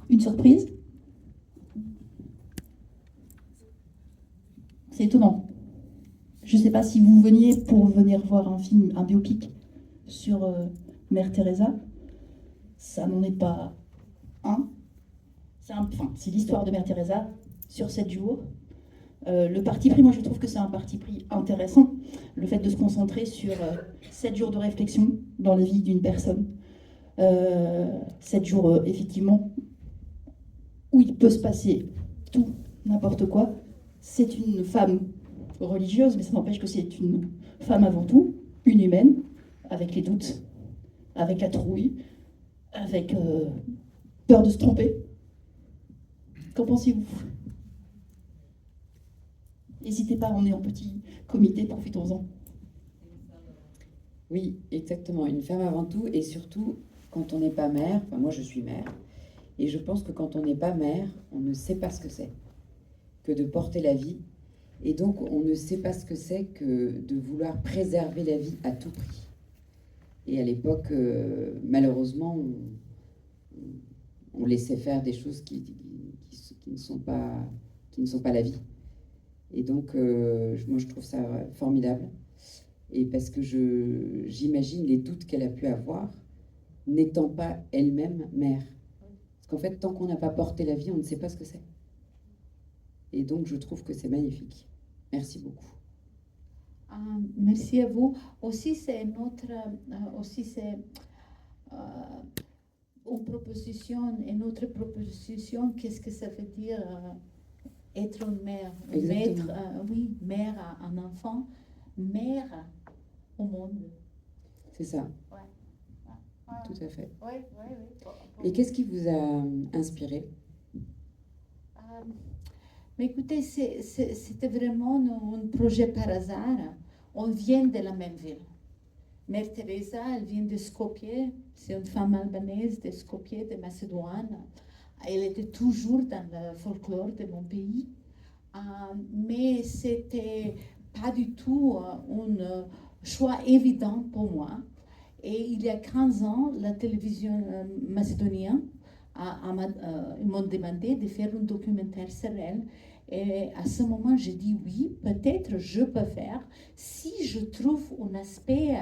Une surprise? C'est étonnant. Je ne sais pas si vous veniez pour venir voir un film, un biopic sur Mère Teresa. Ça n'en est pas un. C'est l'histoire de Mère Teresa sur 7 jours. Le parti pris, moi je trouve que c'est un parti pris intéressant. Le fait de se concentrer sur 7 jours de réflexion dans la vie d'une personne. 7 jours, effectivement, où il peut se passer tout, n'importe quoi. C'est une femme religieuse, mais ça n'empêche que c'est une femme avant tout, une humaine, avec les doutes, avec la trouille, avec peur de se tromper. Qu'en pensez-vous? N'hésitez pas, on est en petit comité, profitons-en. Oui, exactement. Une femme avant tout, et surtout quand on n'est pas mère. Enfin, moi, je suis mère, et je pense que quand on n'est pas mère, on ne sait pas ce que c'est que de porter la vie, et donc on ne sait pas ce que c'est que de vouloir préserver la vie à tout prix. Et à l'époque, malheureusement, on laissait faire des choses qui ne sont pas la vie. Et donc, moi, je trouve ça formidable. Et parce que j'imagine les doutes qu'elle a pu avoir, n'étant pas elle-même mère. Parce qu'en fait, tant qu'on n'a pas porté la vie, on ne sait pas ce que c'est. Et donc, je trouve que c'est magnifique. Merci beaucoup. Merci à vous. Aussi, c'est une autre proposition. Qu'est-ce que ça veut dire être une mère? Oui, mère à un enfant, mère au monde. C'est ça. Ouais. Tout à fait. Oui. Et qu'est-ce qui vous a inspiré? Mais écoutez, c'était vraiment un projet par hasard. On vient de la même ville. Mère Teresa, elle vient de Skopje. C'est une femme albanaise de Skopje, de Macédoine. Elle était toujours dans le folklore de mon pays. Mais c'était pas du tout un choix évident pour moi. Et il y a 15 ans, la télévision macédonienne m'ont demandé de faire un documentaire sur elle. Et à ce moment, j'ai dit oui, peut-être je peux faire si je trouve un aspect,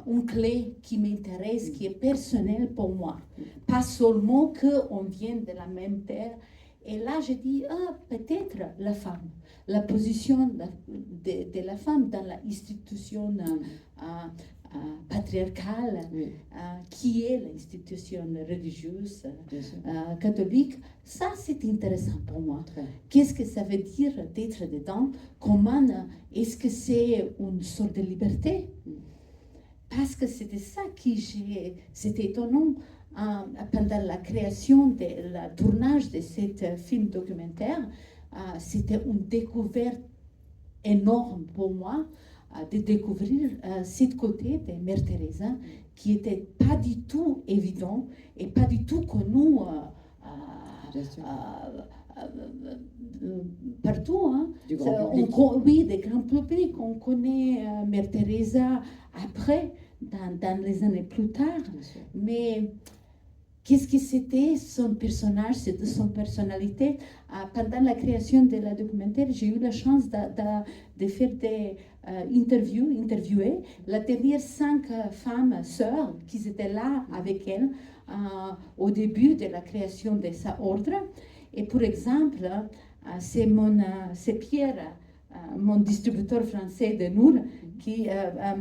une clé qui m'intéresse, qui est personnel pour moi. Pas seulement qu'on vient de la même terre. Et là, j'ai dit, peut-être la femme, la position de la femme dans l'institution patriarcale, qui est l'institution religieuse catholique, ça c'est intéressant pour moi. Qu'est-ce que ça veut dire d'être dedans? Comment est-ce que c'est une sorte de liberté? Parce que c'était ça c'était étonnant. Pendant la création, le tournage de ce film documentaire, c'était une découverte énorme pour moi de découvrir ce côté de Mère Teresa qui n'était pas du tout évident et pas du tout connu partout. Hein. Du grand public. Oui, des grands publics. On connaît Mère Teresa après, dans les années plus tard. Mais qu'est-ce que c'était son personnage, son personnalité? Pendant la création de la documentaire, j'ai eu la chance de faire des interviewer la dernière 5 femmes sœurs qui étaient là avec elle au début de la création de sa ordre. Et pour exemple, c'est Pierre, mon distributeur français de Nour, qui a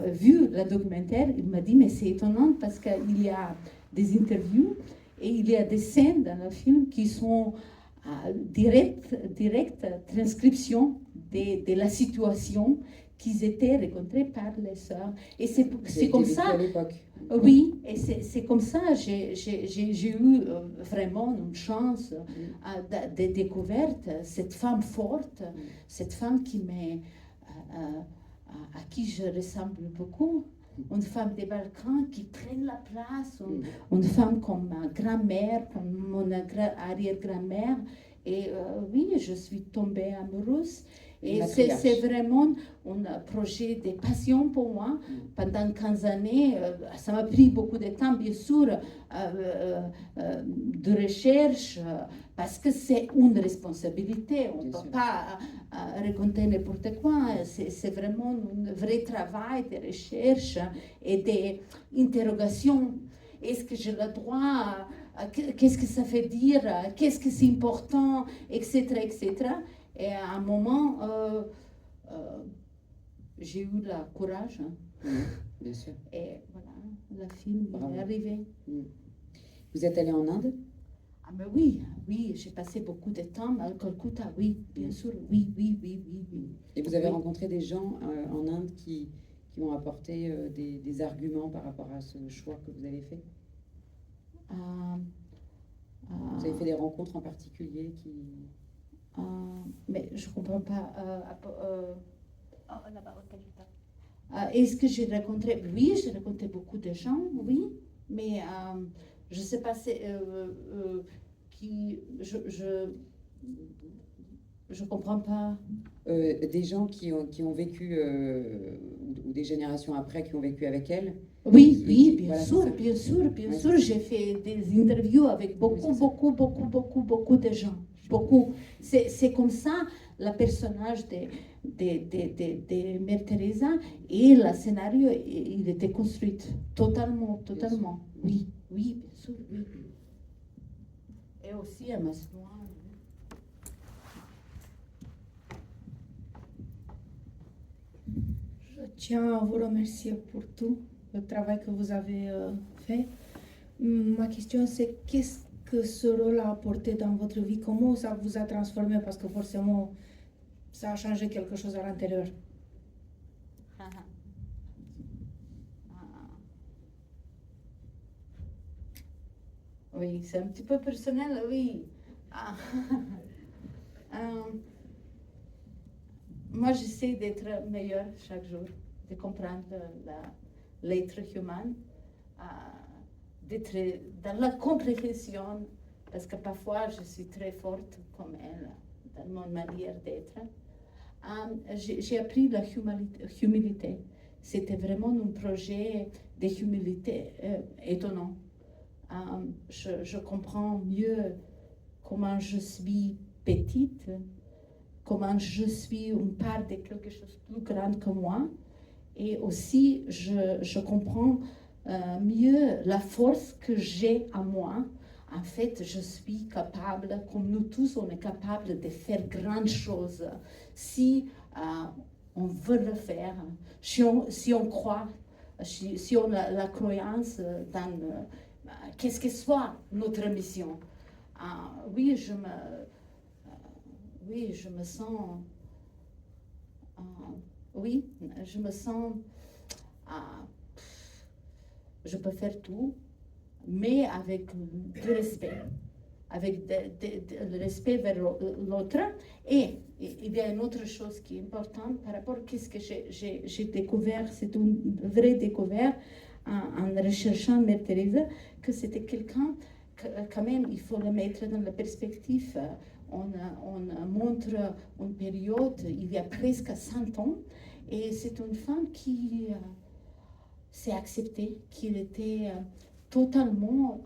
vu le documentaire. Il m'a dit, mais c'est étonnant parce qu'il y a des interviews et il y a des scènes dans le film qui sont direct transcription de la situation qu'ils étaient rencontrés par les sœurs. Et c'est comme ça. À l'époque. Oui, et c'est comme ça j'ai eu vraiment une chance de découvrir cette femme forte, cette femme à qui je ressemble beaucoup. Une femme des Balkans qui prend la place, une femme comme ma grand-mère, comme mon arrière-grand-mère. Et oui, je suis tombée amoureuse. Et matriarche. c'est vraiment un projet de passion pour moi. Pendant 15 années, ça m'a pris beaucoup de temps, bien sûr, de recherche, parce que c'est une responsabilité. On ne Bien peut sûr. pas raconter n'importe quoi. C'est vraiment un vrai travail de recherche et d'interrogation. Est-ce que j'ai le droit? Qu'est-ce que ça veut dire? Qu'est-ce que c'est important? Etc., etc. Et à un moment, j'ai eu le courage. Bien sûr. Et voilà, le film Bravo. est arrivé. Vous êtes allé en Inde? Ah mais oui, j'ai passé beaucoup de temps à Calcutta, oui, bien sûr, oui. Et vous avez Oui. rencontré des gens en Inde qui ont apporté des arguments par rapport à ce choix que vous avez fait? Vous avez fait des rencontres en particulier qui... Mais je ne comprends pas. Est-ce que j'ai rencontré? Oui, j'ai rencontré beaucoup de gens, oui, mais je ne sais pas qui. Je comprends pas. Des gens qui ont vécu, ou des générations après qui ont vécu avec elle. Oui, bien Voilà, sûr, c'est ça. bien sûr, bien Ouais, sûr. c'est ça. J'ai fait des interviews avec beaucoup, c'est ça. beaucoup de gens. Beaucoup. C'est comme ça, le personnage de Mère Teresa et le scénario, il était construit totalement. Oui, bien sûr, oui. Et aussi à Macédoine. Je tiens à vous remercier pour tout le travail que vous avez fait. Ma question, c'est qu'est-ce que ce rôle a apporté dans votre vie? Comment ça vous a transformé? Parce que forcément, ça a changé quelque chose à l'intérieur. Oui, c'est un petit peu personnel, oui. Moi, j'essaie d'être meilleure chaque jour, de comprendre l'être humain, d'être dans la compréhension, parce que parfois je suis très forte comme elle, dans mon manière d'être. J'ai appris la humilité. C'était vraiment un projet de humilité étonnant. Je comprends mieux comment je suis petite, comment je suis une part de quelque chose de plus grand que moi. Et aussi, je comprends mieux la force que j'ai en moi. En fait, je suis capable, comme nous tous, on est capable de faire grandes choses si on veut le faire, si on croit, si on a la croyance dans qu'est-ce que soit notre mission. Oui, je me sens... je me sens... je peux faire tout, mais avec du respect. Avec le respect vers l'autre. Et il y a une autre chose qui est importante par rapport à ce que j'ai découvert, c'est une vraie découverte en recherchant Mère Teresa, que c'était quelqu'un quand même, il faut le mettre dans la perspective. On montre une période, il y a presque 100 ans, et c'est une femme qui s'est acceptée, qui était totalement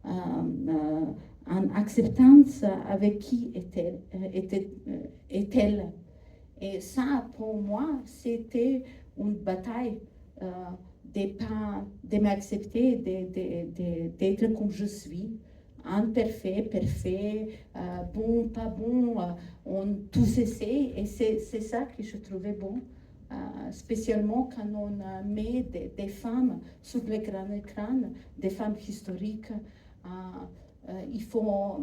en acceptance avec qui est-elle. Et ça, pour moi, c'était une bataille de m'accepter, d'être comme je suis, imparfait, parfait, bon, pas bon, on tous essaie, et c'est ça que je trouvais bon, spécialement quand on met des femmes sur le grand écran, des femmes historiques. Il faut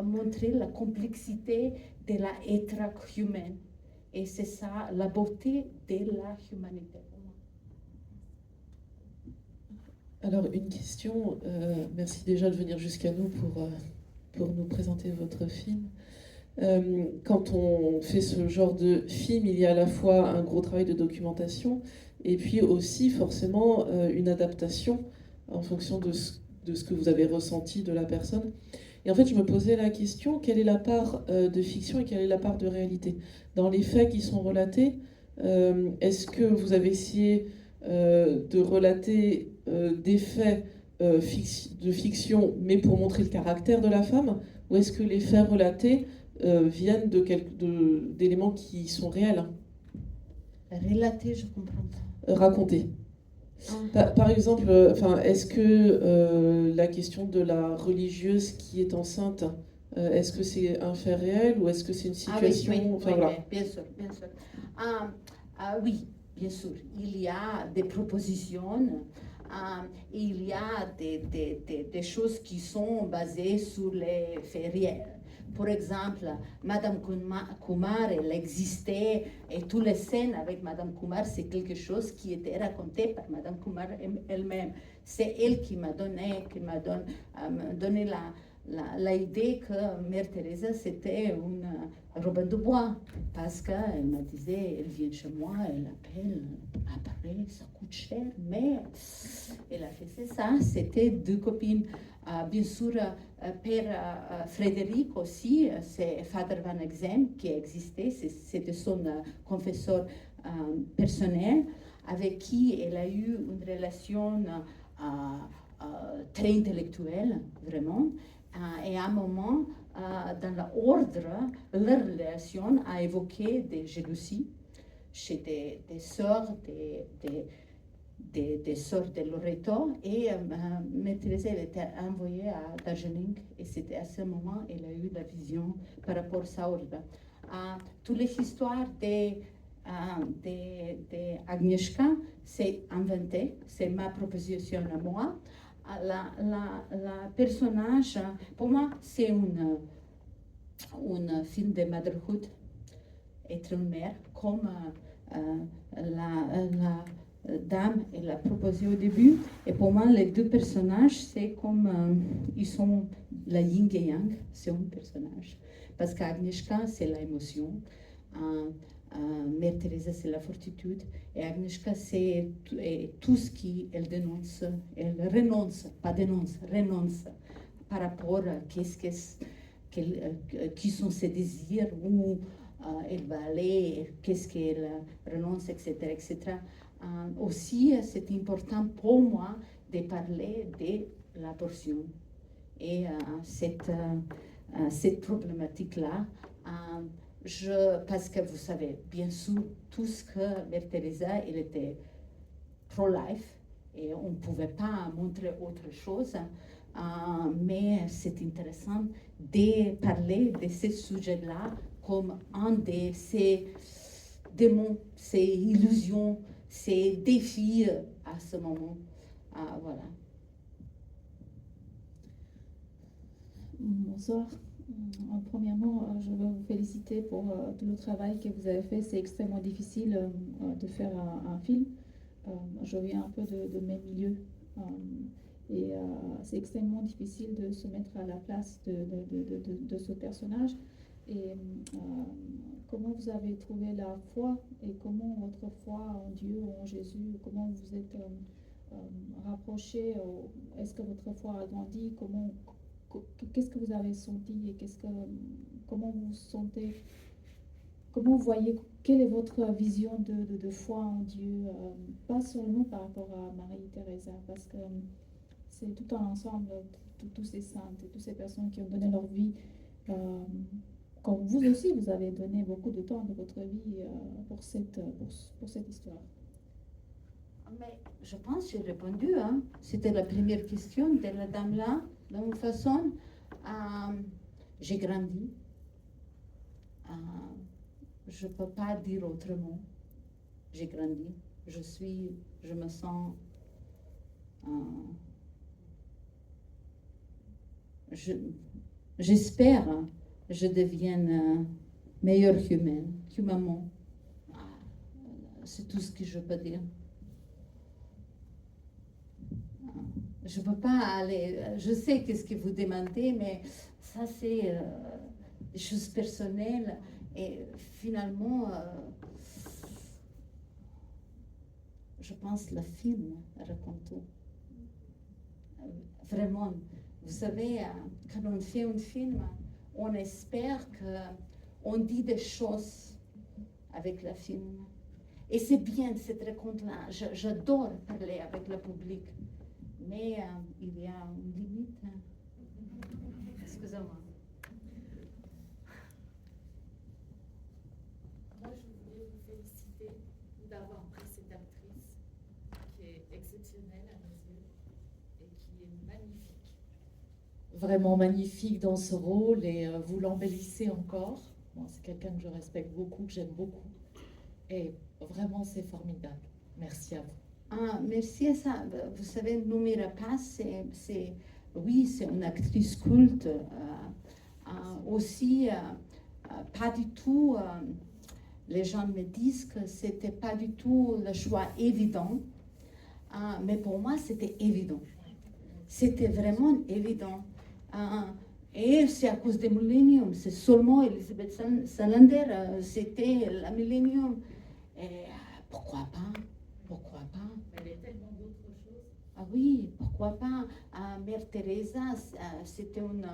montrer la complexité de l'être humain. Et c'est ça, la beauté de la humanité. Alors, une question, merci déjà de venir jusqu'à nous pour nous présenter votre film. Quand on fait ce genre de film, il y a à la fois un gros travail de documentation et puis aussi forcément une adaptation en fonction de ce que vous avez ressenti de la personne. Et en fait, je me posais la question, quelle est la part de fiction et quelle est la part de réalité? Dans les faits qui sont relatés, est-ce que vous avez essayé de relater des faits de fiction, mais pour montrer le caractère de la femme, ou est-ce que les faits relatés viennent d'éléments qui sont réels, Relater, je comprends pas. racontés? Par exemple, est-ce que la question de la religieuse qui est enceinte, est-ce que c'est un fait réel ou est-ce que c'est une situation? Oui, Voilà. oui, bien sûr, bien sûr. Oui, bien sûr. Il y a des propositions, il y a des choses qui sont basées sur les faits réels. Par exemple, Madame Kumar, elle existait et toutes les scènes avec Madame Kumar, c'est quelque chose qui était raconté par Madame Kumar elle-même. C'est elle qui m'a donné l'idée que Mère Teresa c'était une Robin de Bois, parce qu'elle me disait, elle vient chez moi, elle appelle, après ça coûte cher, mais elle a fait ça, c'était deux copines. Bien sûr, Père Frédéric aussi, c'est Father Van Exem qui existait, c'était son confesseur personnel, avec qui elle a eu une relation très intellectuelle, vraiment. Et à un moment, dans l'ordre, leur relation a évoqué des jalousies chez des sœurs, des sœurs de Loreto. Et Mère Teresa, elle était envoyée à Darjeeling. Et c'était à ce moment qu'elle a eu la vision par rapport à ça ordre. Toutes les histoires d'Agnieszka, c'est inventé, c'est ma proposition à moi. La personnage, pour moi, c'est un film de motherhood, être une mère, comme la dame elle l'a proposé au début. Et pour moi, les deux personnages, c'est comme ils sont la yin et yang, c'est un personnage. Parce qu'Agnieszka, c'est l'émotion. Mère Teresa, c'est la fortitude. Et Agnieszka, c'est tout ce qu'elle dénonce. Elle renonce, pas dénonce, renonce par rapport à qui sont ses désirs, où elle va aller, qu'est-ce qu'elle renonce, etc. etc. Aussi, c'est important pour moi de parler de l'abortion. Et cette problématique-là, parce que vous savez, bien sûr, tout ce que Mère Teresa, elle était pro-life, et on ne pouvait pas montrer autre chose, mais c'est intéressant de parler de ce sujet-là comme un de ces démons, ces illusions, ces défis à ce moment. Voilà. Bonsoir. Premièrement, je veux vous féliciter pour tout le travail que vous avez fait. C'est extrêmement difficile de faire un film. Je viens un peu de mes milieux et c'est extrêmement difficile de se mettre à la place de ce personnage. Et comment vous avez trouvé la foi et comment votre foi en Dieu, en Jésus, comment vous êtes rapproché? Est-ce que votre foi a grandi? Qu'est-ce que vous avez senti et comment vous sentez, comment vous voyez, quelle est votre vision de foi en Dieu, pas seulement par rapport à Marie-Thérèse, parce que c'est tout un ensemble de tous ces saintes et toutes ces personnes qui ont donné leur vie, comme vous aussi, vous avez donné beaucoup de temps de votre vie pour cette histoire. Mais je pense que j'ai répondu. C'était la première question de la dame-là. De toute façon, j'ai grandi. Je ne peux pas dire autrement. J'ai grandi. Je me sens... j'espère que je devienne meilleure humaine, humainement. C'est tout ce que je peux dire. Je ne peux pas aller... Je sais qu'est-ce que vous demandez, mais ça, c'est des choses personnelles. Et finalement, je pense que le film raconte tout. Vraiment, vous savez, quand on fait un film, on espère qu'on dit des choses avec le film. Et c'est bien cette rencontre-là. J'adore parler avec le public. Mais il y a une limite. Excusez-moi. Moi, je voulais vous féliciter d'avoir pris cette actrice qui est exceptionnelle à mes yeux et qui est magnifique. Vraiment magnifique dans ce rôle et vous l'embellissez encore. Moi, c'est quelqu'un que je respecte beaucoup, que j'aime beaucoup. Et vraiment, c'est formidable. Merci à vous. Merci à ça. Vous savez, Noomi Rapace, oui, c'est une actrice culte. Aussi, pas du tout, les gens me disent que c'était pas du tout le choix évident. Mais pour moi, c'était évident. C'était vraiment évident. Et c'est à cause des Millennium. C'est seulement Elizabeth Salander. C'était la Millennium. Et pourquoi pas? Pourquoi pas? Elle est tellement d'autres choses. Ah oui, pourquoi pas? Mère Teresa, c'était une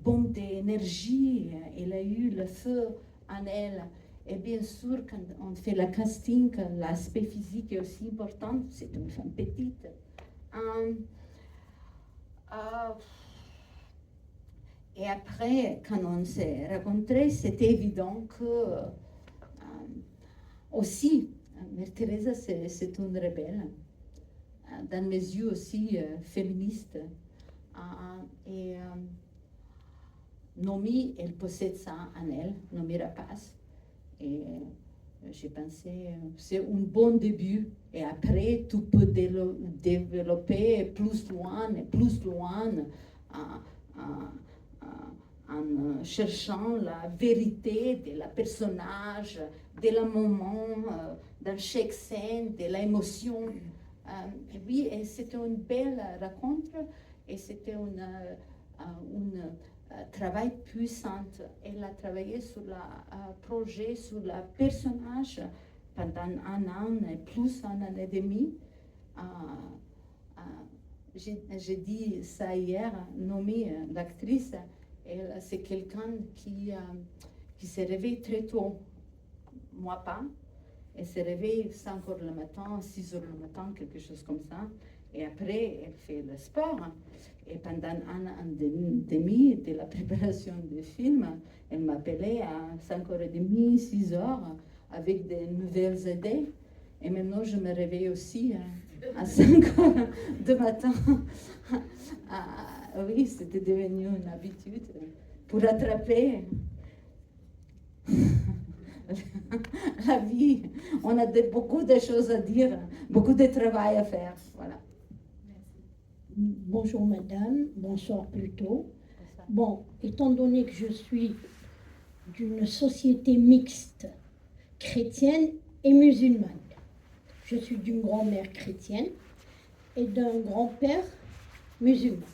bombe d'énergie. Elle a eu le feu en elle. Et bien sûr, quand on fait le casting, l'aspect physique est aussi important. C'est une femme petite. Et après, quand on s'est rencontrés, c'était évident que aussi, Mère Teresa, c'est une rebelle. Dans mes yeux aussi, féministe. Et Noomi, elle possède ça en elle, Noomi Rapace. Et j'ai pensé, c'est un bon début. Et après, tu peux développer plus loin et plus loin en cherchant la vérité de la personnage, de la moment, dans chaque scène, de l'émotion. Et oui, et c'était une belle rencontre et c'était un travail puissant. Elle a travaillé sur le projet, sur le personnage pendant un an et plus un an et demi. J'ai dit ça hier, Noomi, l'actrice, c'est quelqu'un qui se réveille très tôt. Moi pas. Elle se réveille 5 heures le matin, 6 heures le matin, quelque chose comme ça. Et après, elle fait le sport. Et pendant un an et demi de la préparation du film, elle m'appelait à 5h30, 6h, avec de nouvelles idées. Et maintenant, je me réveille aussi à 5h du matin. Oui, c'était devenu une habitude pour rattraper la vie. On a beaucoup de choses à dire, beaucoup de travail à faire. Voilà. Bonjour madame, bonsoir plutôt. Bon, étant donné que je suis d'une société mixte chrétienne et musulmane, je suis d'une grand-mère chrétienne et d'un grand-père musulman.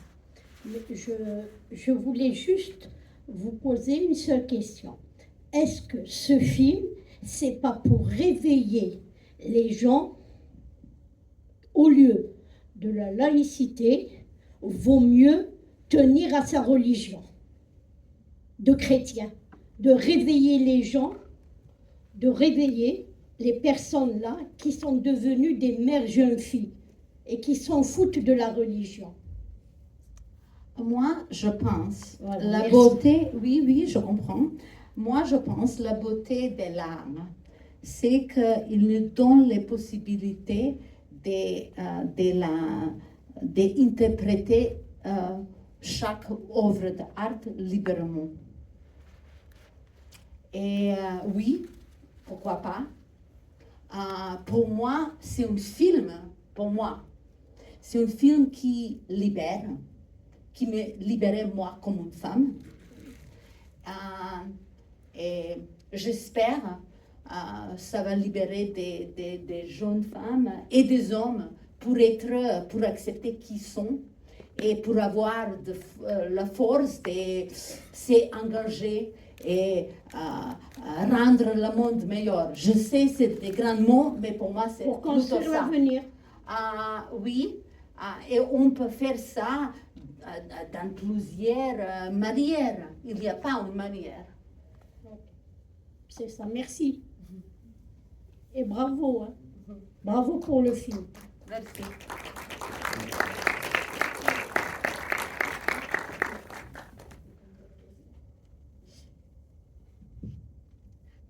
Je voulais juste vous poser une seule question. Est-ce que ce film, c'est pas pour réveiller les gens au lieu de la laïcité, vaut mieux tenir à sa religion de chrétien, de réveiller les gens, de réveiller les personnes là qui sont devenues des mères jeunes filles et qui s'en foutent de la religion. Moi, je pense, Voilà, la merci. beauté, oui, je comprends. Moi, je pense la beauté de l'âme, c'est qu'il nous donne les possibilités d'interpréter chaque œuvre d'art librement. Et oui, pourquoi pas. Pour moi, c'est un film, c'est un film qui libère, qui me libérait moi comme une femme. Et j'espère ça va libérer des jeunes femmes et des hommes pour accepter qui ils sont et pour avoir la force de s'engager et rendre le monde meilleur. Je sais, c'est des grands mots, mais pour moi, c'est Pour plutôt construire ça. l'avenir. Oui, Et on peut faire ça dans plusieurs manières. Il n'y a pas une manière. C'est ça, merci. Et bravo, hein. Bravo pour le film. Merci.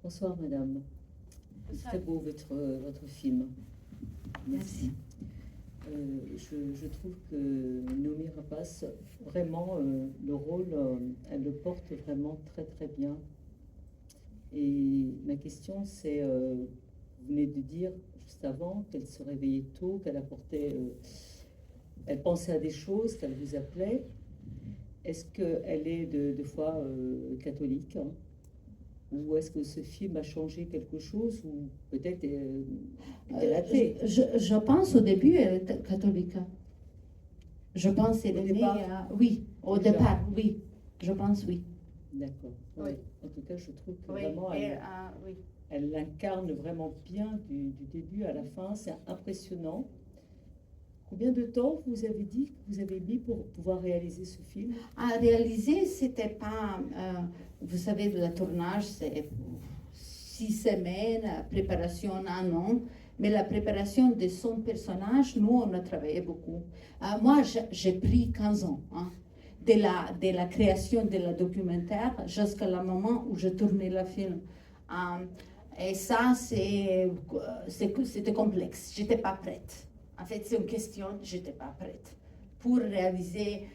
Bonsoir madame. C'est très beau votre film. Merci. Je trouve que Noomi Rapace, vraiment, le rôle, elle le porte vraiment très très bien. Et ma question c'est, vous venez de dire juste avant qu'elle se réveillait tôt, qu'elle apportait, elle pensait à des choses, qu'elle vous appelait. Est-ce qu'elle est de foi catholique, hein? Ou est-ce que ce film a changé quelque chose, ou peut-être elle est athée? Je pense au début elle était catholique. Je pense qu'elle est née oui, au départ, oui. Je pense oui. D'accord. Oui. En tout cas, je trouve que Oui, vraiment oui. elle l'incarne vraiment bien du début à la fin. C'est impressionnant. Combien de temps vous avez dit que vous avez mis pour pouvoir réaliser ce film? À réaliser, c'était pas, vous savez, le tournage, c'est 6 semaines, préparation 1 an, mais la préparation de son personnage, nous, on a travaillé beaucoup. Moi, j'ai pris 15 ans, hein, de la création de la documentaire jusqu'à le moment où je tournais le film. Et ça, c'était complexe, j'étais pas prête. En fait, c'est une question, je n'étais pas prête. Pour réaliser,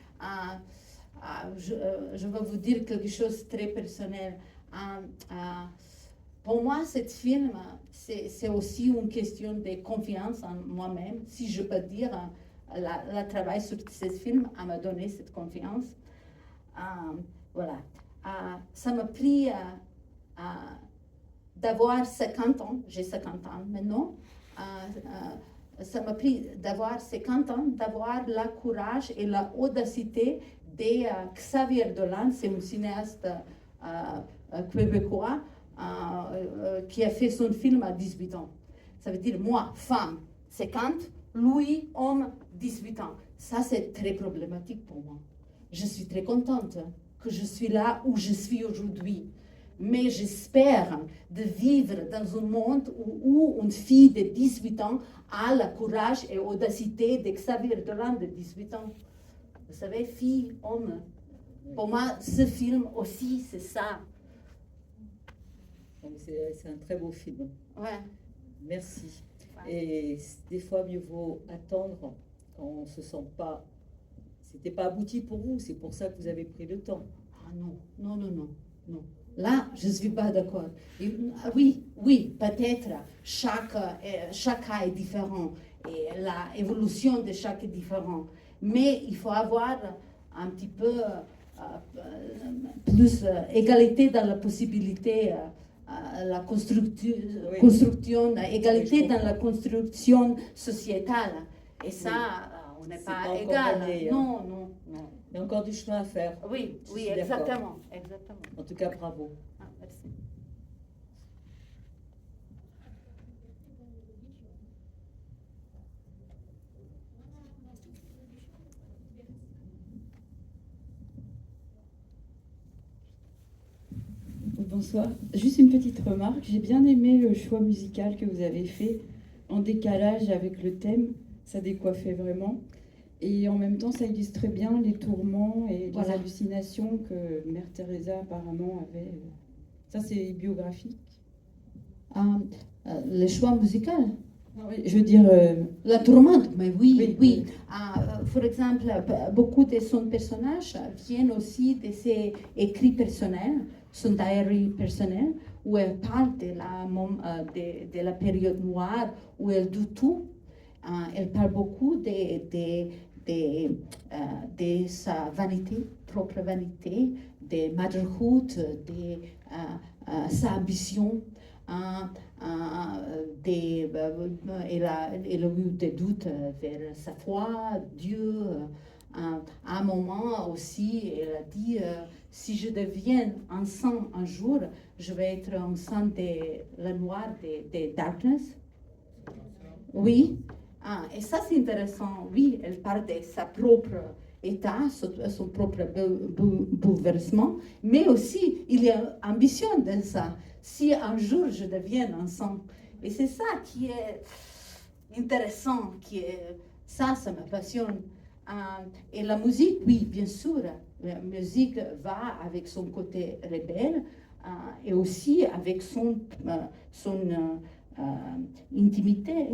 je vais vous dire quelque chose de très personnel. Pour moi, ce film, c'est aussi une question de confiance en moi-même. Si je peux dire, le travail sur ce film m'a donné cette confiance. Voilà. Ça m'a pris d'avoir 50 ans, j'ai 50 ans maintenant. Ça m'a pris d'avoir 50 ans, d'avoir le courage et l'audacité de Xavier Dolan, c'est un cinéaste québécois qui a fait son film à 18 ans. Ça veut dire moi, femme, 50, lui, homme, 18 ans. Ça, c'est très problématique pour moi. Je suis très contente que je suis là où je suis aujourd'hui. Mais j'espère de vivre dans un monde où une fille de 18 ans a le courage et l'audacité de Xavier Dolan de 18 ans. Vous savez, fille, homme. Pour moi, ce film aussi, c'est ça. C'est un très beau film. Ouais. Merci. Et des fois, mieux vaut attendre quand on ne se sent pas... C'était pas abouti pour vous, c'est pour ça que vous avez pris le temps. Ah non, non, non, non, non. Là, je ne suis pas d'accord. Oui, oui, peut-être chaque cas est différent et l'évolution de chaque est différente. Mais il faut avoir un petit peu plus égalité dans la possibilité, la construction, égalité dans la construction sociétale. Et ça, on n'est pas égal. Gagné, non, non, non. Il y a encore du chemin à faire. Oui, oui, exactement, exactement. En tout cas, bravo. Merci. Bonsoir. Juste une petite remarque. J'ai bien aimé le choix musical que vous avez fait, en décalage avec le thème. Ça décoiffait vraiment. Et en même temps, ça illustre bien les tourments et les hallucinations que Mère Teresa apparemment avait. Ça, c'est biographique. Le choix musical. Oui, je veux dire... La tourmente, mais oui, oui. Par exemple, beaucoup de son personnages viennent aussi de ses écrits personnels, son diary personnel, où elle parle de la période noire, où elle doute tout. Elle parle beaucoup de sa vanité, propre vanité, de motherhood, de sa ambition. Elle a eu des doutes vers sa foi, Dieu. À un moment aussi, elle a dit, si je deviens un saint un jour, je vais être un saint de la noire, de darkness. Oui, Et ça, c'est intéressant. Oui, elle parle de sa propre état, son propre bouleversement, mais aussi, il y a ambition dans ça. Si un jour je deviens ensemble. Et c'est ça qui est intéressant, ça me passionne. Et la musique, oui, bien sûr, la musique va avec son côté rebelle et aussi avec son intimité,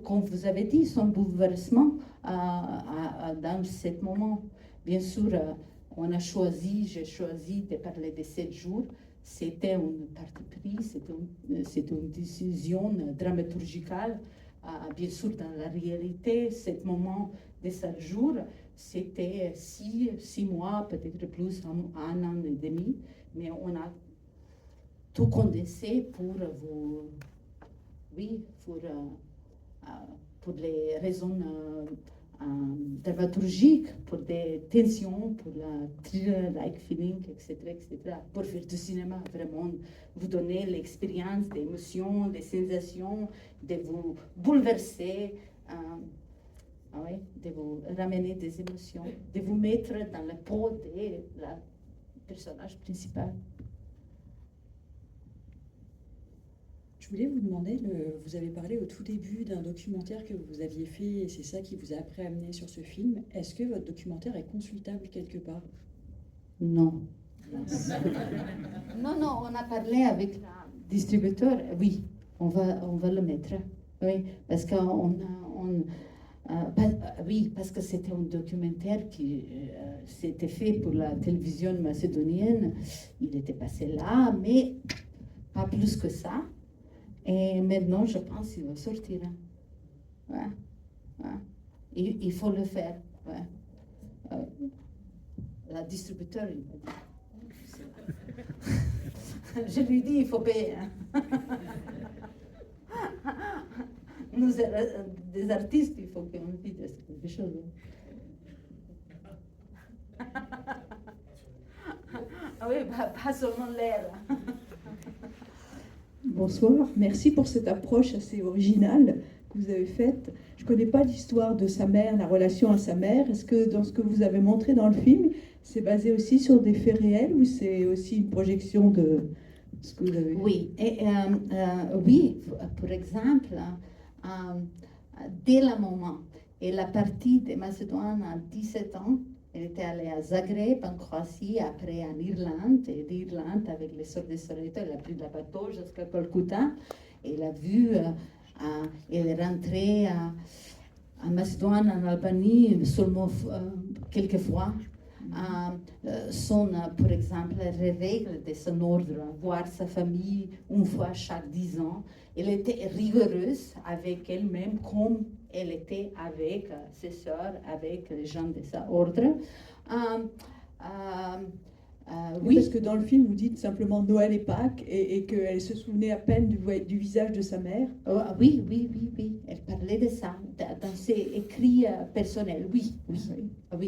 comme vous avez dit, son bouleversement dans ce moment. Bien sûr, j'ai choisi de parler de 7 jours. C'était un parti pris, c'était une décision dramaturgicale. Bien sûr, dans la réalité, ce moment de 7 jours, c'était 6 mois, peut-être plus, un an et demi. Mais on a tout condensé pour les raisons dramaturgiques, pour des tensions, pour la thriller-like feeling, etc., pour faire du cinéma, vraiment, vous donner l'expérience des émotions, des sensations, de vous bouleverser, de vous ramener des émotions, de vous mettre dans la peau de la personnage principal. Je voulais vous demander, vous avez parlé au tout début d'un documentaire que vous aviez fait, et c'est ça qui vous a après amené sur ce film. Est-ce que votre documentaire est consultable quelque part? Non. Non, on a parlé avec le distributeur. Oui, on va le mettre. Oui, parce que parce que c'était un documentaire qui s'était fait pour la télévision macédonienne. Il était passé là, mais pas plus que ça. Et maintenant, je pense qu'il va sortir. Il faut le faire. La distributeur, il m'a dit. Je lui dis, il faut payer. Nous, des artistes, il faut qu'on vide quelque chose. Oui, pas seulement l'air. Bonsoir, merci pour cette approche assez originale que vous avez faite. Je ne connais pas l'histoire de sa mère, la relation à sa mère. Est-ce que dans ce que vous avez montré dans le film, c'est basé aussi sur des faits réels ou c'est aussi une projection de ce que vous avez vu? Oui, oui, par exemple, dès le moment, elle est partie de Macédoine à 17 ans. Elle était allée à Zagreb, en Croatie, après en Irlande. Et d'Irlande, avec les Sœurs de Sororité, elle a pris le bateau jusqu'à Calcutta. Elle a vu, elle est rentrée à Macédoine, en Albanie, seulement quelques fois. Par exemple, les règles de son ordre, voir sa famille une fois chaque 10 ans. Elle était rigoureuse avec elle-même, comme elle était avec ses sœurs, avec les gens de son ordre. Oui. Parce que dans le film, vous dites simplement Noël et Pâques et qu'elle se souvenait à peine du visage de sa mère. Oui. Elle parlait de ça dans ses écrits personnels. Oui,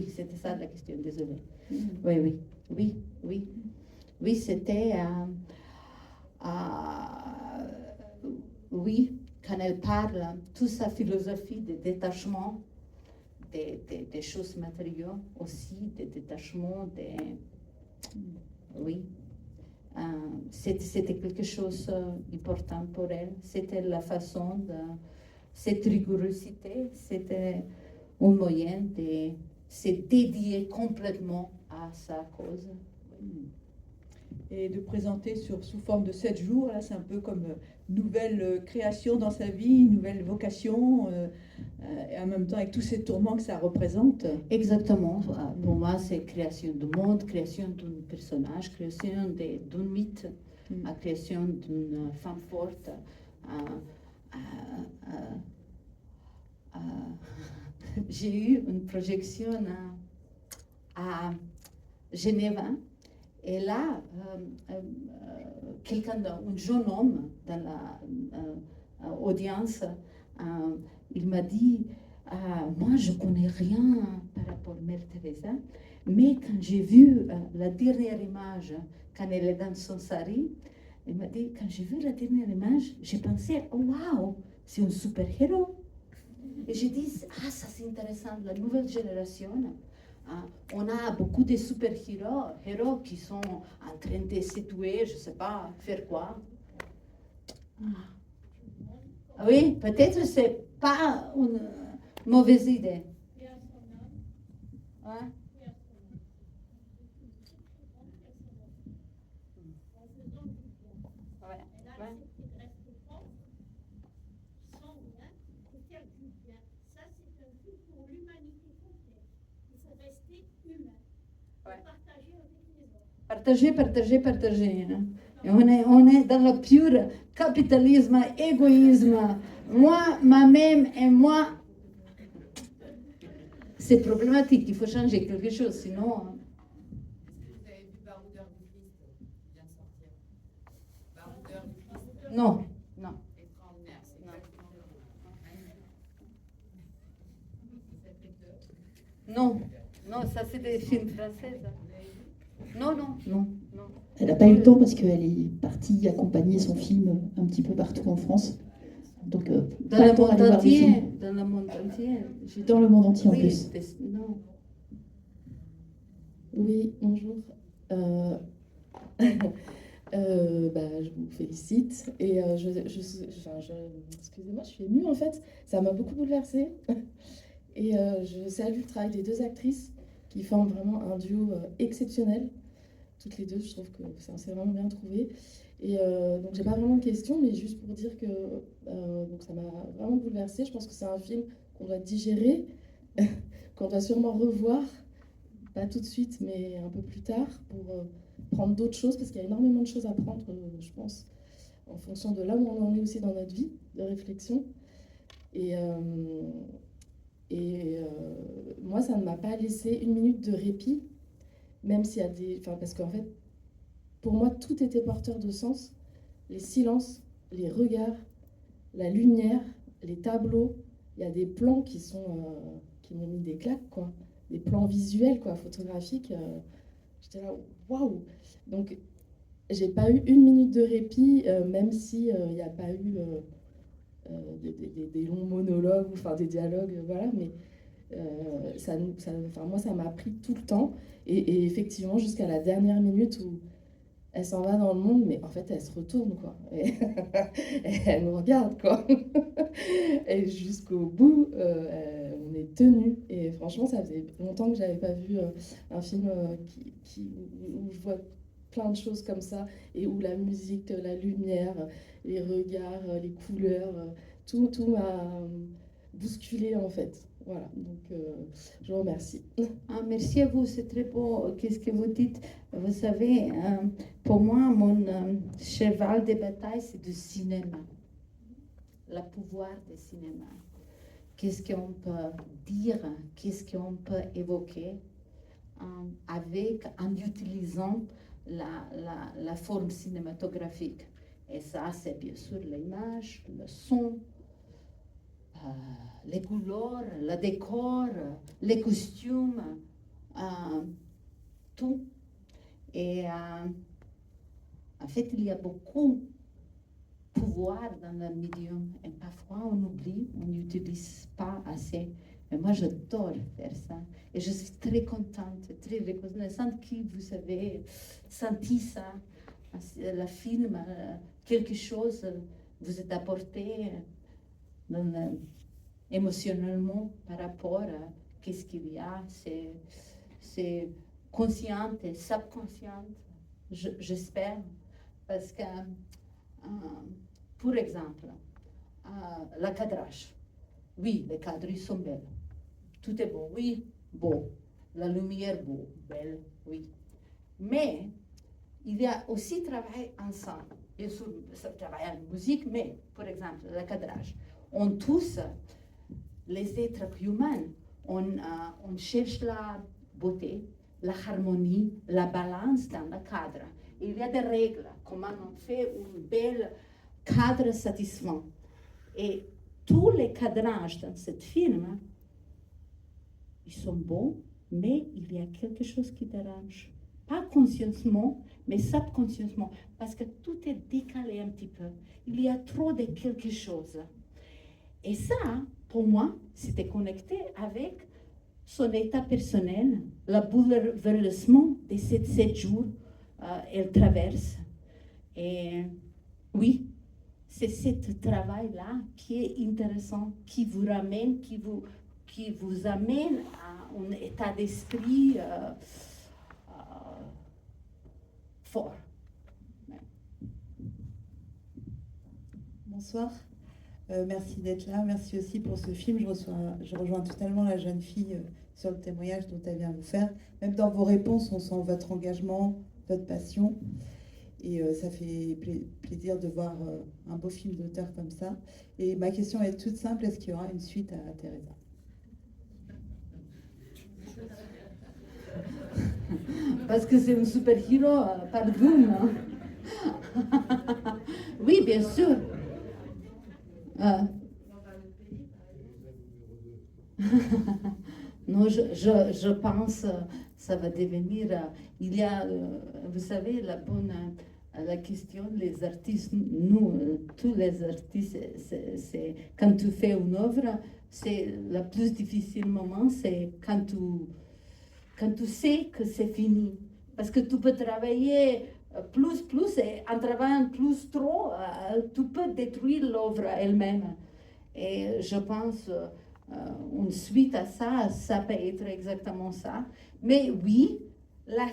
c'était ça la question, désolée. Oui, c'était... oui, quand elle parle, toute sa philosophie de détachement des choses matérielles aussi, de détachement oui. C'était quelque chose d'important pour elle. C'était la façon de... Cette rigorosité, c'était un moyen de se dédier complètement à sa cause. Et de présenter sous forme de 7 jours, là c'est un peu comme nouvelle création dans sa vie, nouvelle vocation, et en même temps avec tous ces tourments que ça représente. Exactement. Pour moi, c'est création du monde, création d'un personnage, création d'un mythe, la création d'une femme forte. J'ai eu une projection à Genève. Et là, un jeune homme dans l'audience, il m'a dit, moi je ne connais rien par rapport à Mère Teresa, mais quand j'ai vu la dernière image, quand elle est dans son sari, Elle m'a dit, quand j'ai vu la dernière image, j'ai pensé, oh waouh, c'est un super-héros. Et j'ai dit, ah, ça c'est intéressant, la nouvelle génération. On a beaucoup de super-héros qui sont en train de se tuer, je ne sais pas, faire quoi. Ah oui, peut-être c'est pas une mauvaise idée. Hein? Partager. Hein? Et on est dans le pur capitalisme, égoïsme. Moi, moi-même et moi. C'est problématique, il faut changer quelque chose, sinon. Est-ce que vous avez vu Baroudeur du Christ qui vient de sortir? Baroudeur du Christ? Non. Extraordinaire, c'est exactement le Non, ça c'est des films français. Non. Elle n'a pas eu le temps parce qu'elle est partie accompagner son film un petit peu partout en France. Donc, dans le monde entier. Dans le monde entier. Dans le monde entier en oui, plus. Non. Oui, bonjour. Je vous félicite et excusez-moi, je suis émue en fait. Ça m'a beaucoup bouleversée et je salue le travail des deux actrices qui forment vraiment un duo exceptionnel. Toutes les deux, je trouve que ça s'est vraiment bien trouvé. Et donc j'ai pas vraiment de questions, mais juste pour dire que donc ça m'a vraiment bouleversée. Je pense que c'est un film qu'on doit digérer, qu'on doit sûrement revoir, pas tout de suite, mais un peu plus tard, pour prendre d'autres choses, parce qu'il y a énormément de choses à prendre, je pense, en fonction de là où on en est aussi dans notre vie, de réflexion. Et moi, ça ne m'a pas laissé une minute de répit, même s'il y a des... Enfin, parce qu'en fait, pour moi, tout était porteur de sens. Les silences, les regards, la lumière, les tableaux. Il y a des plans qui m'ont mis des claques, quoi. Des plans visuels, quoi, photographiques. J'étais là, waouh! Donc, j'ai pas eu une minute de répit, même si il n'y a pas eu des longs monologues, enfin des dialogues, voilà. Mais moi, ça m'a pris tout le temps. Et effectivement, jusqu'à la dernière minute où elle s'en va dans le monde, mais en fait, elle se retourne, quoi. Et elle nous regarde, quoi. Et jusqu'au bout, on est tenu. Et franchement, ça faisait longtemps que j'avais pas vu un film où je vois plein de choses comme ça, et où la musique, la lumière, les regards, les couleurs, tout m'a bousculé, en fait. Voilà, donc je vous remercie. Merci à vous, c'est très beau. Qu'est-ce que vous dites? Vous savez, pour moi, mon cheval de bataille, c'est du cinéma. Le pouvoir du cinéma. Qu'est-ce qu'on peut dire, qu'est-ce qu'on peut évoquer en utilisant la forme cinématographique. Et ça, c'est bien sûr l'image, le son, les couleurs, le décor, les costumes, tout. Et en fait, il y a beaucoup de pouvoir dans le médium. Et parfois, on oublie, on n'utilise pas assez. Mais moi, j'adore faire ça. Et je suis très contente, très reconnaissante que vous avez senti ça. Le film, quelque chose vous est apporté émotionnellement par rapport à qu'est-ce qu'il y a. C'est conscient et subconscient, j'espère. Parce que, pour exemple, le cadrage. Oui, les cadres, ils sont belles. Tout est beau, oui, beau. La lumière, beau, belle, oui. Mais il y a aussi travail ensemble. Bien sûr, ça travaille en musique, mais, par exemple, le cadrage. On tous, les êtres humains, on cherche la beauté, la harmonie, la balance dans le cadre. Il y a des règles, comment on fait un bel cadre satisfaisant. Et tous les cadrages dans ce film, ils sont beaux, mais il y a quelque chose qui dérange. Pas consciemment, mais subconsciemment, parce que tout est décalé un petit peu. Il y a trop de quelque chose. Et ça, pour moi, c'était connecté avec son état personnel, le bouleversement de ces 7 jours qu'elle traverse. Et oui, c'est ce travail-là qui est intéressant, qui vous ramène, qui vous amène à un état d'esprit fort. Bonsoir. Merci d'être là. Merci aussi pour ce film. Je rejoins totalement la jeune fille sur le témoignage dont elle vient vous faire. Même dans vos réponses, on sent votre engagement, votre passion. Et ça fait plaisir de voir un beau film d'auteur comme ça. Et ma question est toute simple. Est-ce qu'il y aura une suite à Teresa? Parce que c'est un super-héros par boom. Oui, bien sûr. Non, je pense ça va devenir. Il y a, vous savez, la question, les artistes, nous, tous les artistes, c'est quand tu fais une œuvre, c'est le plus difficile moment, c'est quand tu sais que c'est fini. Parce que tu peux travailler plus, et en travaillant plus trop, tu peux détruire l'œuvre elle-même. Et je pense une suite à ça, ça peut être exactement ça. Mais oui, la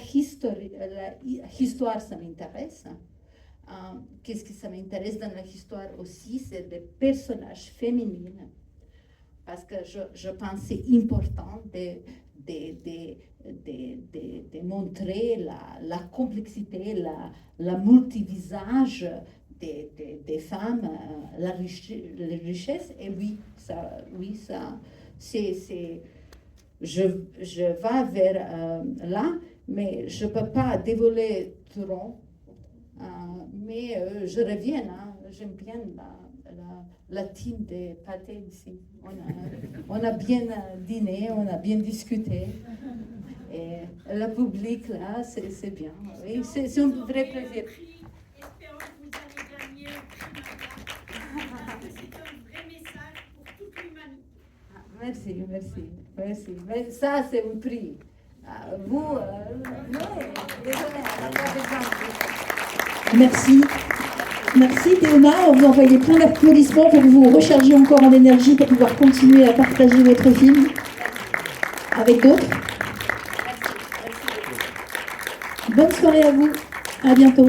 histoire, ça m'intéresse. Qu'est-ce que ça m'intéresse dans la histoire aussi, c'est les personnages féminins. Parce que je pense que c'est important de montrer la complexité, la multivisage des femmes, la richesse. Et oui, ça c'est je vais vers là, mais je ne peux pas dévoiler trop. Mais je reviens, j'aime bien la team de pâté ici. On a bien dîné, on a bien discuté. Et le public, là, c'est bien. Oui, c'est un vrai plaisir. Espérons que vous allez gagner un prix Magda. C'est un vrai message pour toute l'humanité. Merci. Mais ça, c'est un prix. Vous, désolé, on n'a pas besoin. Merci Théona, on vous envoie plein d'applaudissements pour que vous rechargiez encore en énergie pour pouvoir continuer à partager votre film avec d'autres. Bonne soirée à vous, à bientôt.